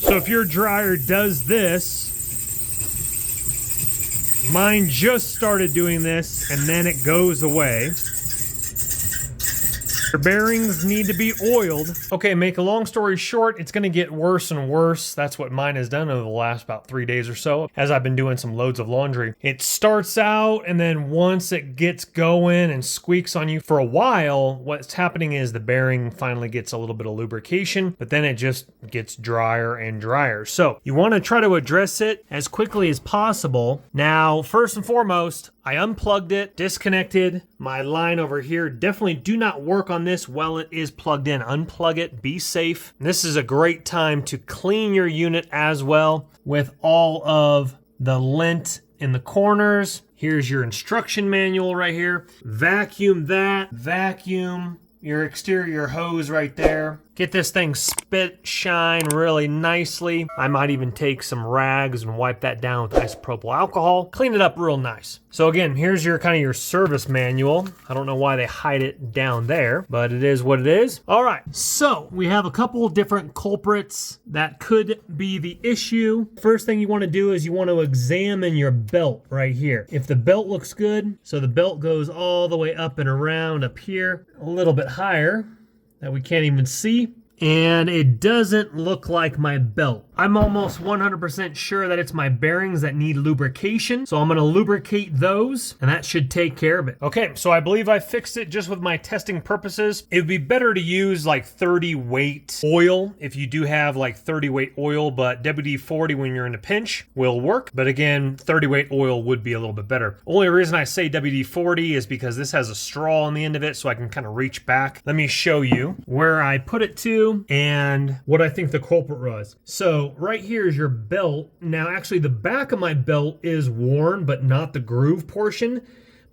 So if your dryer does this, mine just started doing this and then it goes away. Your bearings need to be oiled. Okay, make a long story short, it's gonna get worse and worse. That's what mine has done over the last about 3 days or so, as I've been doing some loads of laundry. It starts out, and then once it gets going and squeaks on you for a while, what's happening is the bearing finally gets a little bit of lubrication, but then it just gets drier and drier. So you wanna try to address it as quickly as possible. Now, first and foremost, I unplugged it, disconnected my line over here. Definitely do not work on this while it is plugged in. Unplug it, be safe. This is a great time to clean your unit as well with all of the lint in the corners. Here's your instruction manual right here. Vacuum that, vacuum your exterior hose right there. Get this thing spit shine really nicely. I might even take some rags and wipe that down with isopropyl alcohol. Clean it up real nice. So again, here's your kind of your service manual. I don't know why they hide it down there, but it is what it is. All right, so we have a couple of different culprits that could be the issue. First thing you want to do is you want to examine your belt right here. If the belt looks good, so the belt goes all the way up and around up here, a little bit higher, that we can't even see, and it doesn't look like my belt. I'm almost 100% sure that it's my bearings that need lubrication, so I'm gonna lubricate those, and that should take care of it. Okay, so I believe I fixed it just with my testing purposes. It would be better to use like 30 weight oil if you do have like 30 weight oil, but WD-40 when you're in a pinch will work. But again, 30 weight oil would be a little bit better. Only reason I say WD-40 is because this has a straw on the end of it, so I can kind of reach back. Let me show you where I put it to and what I think the culprit was. So right here is your belt. Now actually the back of my belt is worn, but not the groove portion.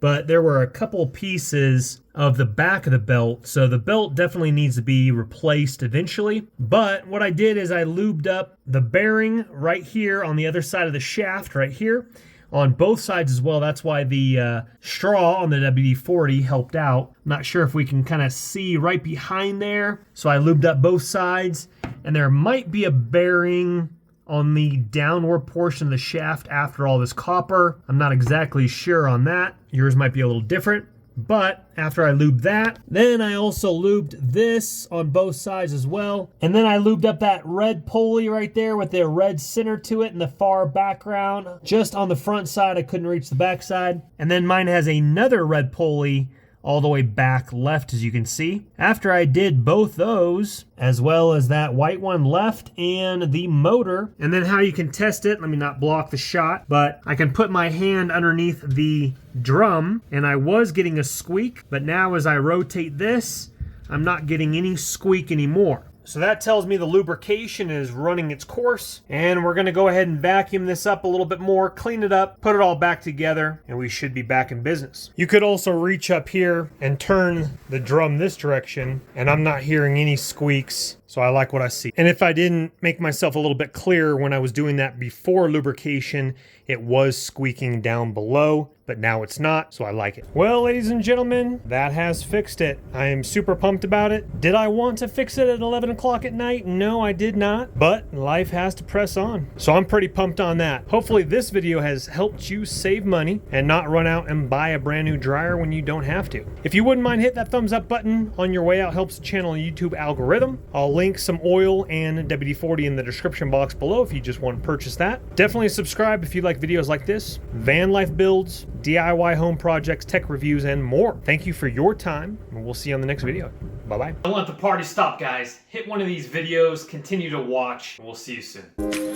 But there were a couple pieces of the back of the belt, so the belt definitely needs to be replaced eventually. But what I did is I lubed up the bearing right here on the other side of the shaft right here, on both sides as well. That's why the straw on the WD-40 helped out. Not sure if we can kind of see right behind there. So I lubed up both sides, and there might be a bearing on the downward portion of the shaft after all this copper. I'm not exactly sure on that. Yours might be a little different. But after I lubed that, then I also lubed this on both sides as well. And then I lubed up that red pulley right there with the red center to it in the far background. Just on the front side, I couldn't reach the back side. And then mine has another red pulley all the way back left, as you can see. After I did both those, as well as that white one left and the motor, and then how you can test it, let me not block the shot, but I can put my hand underneath the drum, and I was getting a squeak, but now as I rotate this, I'm not getting any squeak anymore. So that tells me the lubrication is running its course, and we're gonna go ahead and vacuum this up a little bit more, clean it up, put it all back together, and we should be back in business. You could also reach up here and turn the drum this direction, and I'm not hearing any squeaks, so I like what I see. And if I didn't make myself a little bit clear when I was doing that before lubrication, it was squeaking down below, but now it's not, so I like it. Well, ladies and gentlemen, that has fixed it. I am super pumped about it. Did I want to fix it at 11 o'clock at night? No, I did not, but life has to press on. So I'm pretty pumped on that. Hopefully this video has helped you save money and not run out and buy a brand new dryer when you don't have to. If you wouldn't mind, hit that thumbs up button on your way out. Helps the channel and YouTube algorithm. I'll link some oil and WD-40 in the description box below if you just want to purchase that. Definitely subscribe if you like videos like this, van life builds, DIY home projects, tech reviews, and more. Thank you for your time, and we'll see you on the next video. Bye-bye. Don't let the party stop, guys. Hit one of these videos, continue to watch, and we'll see you soon.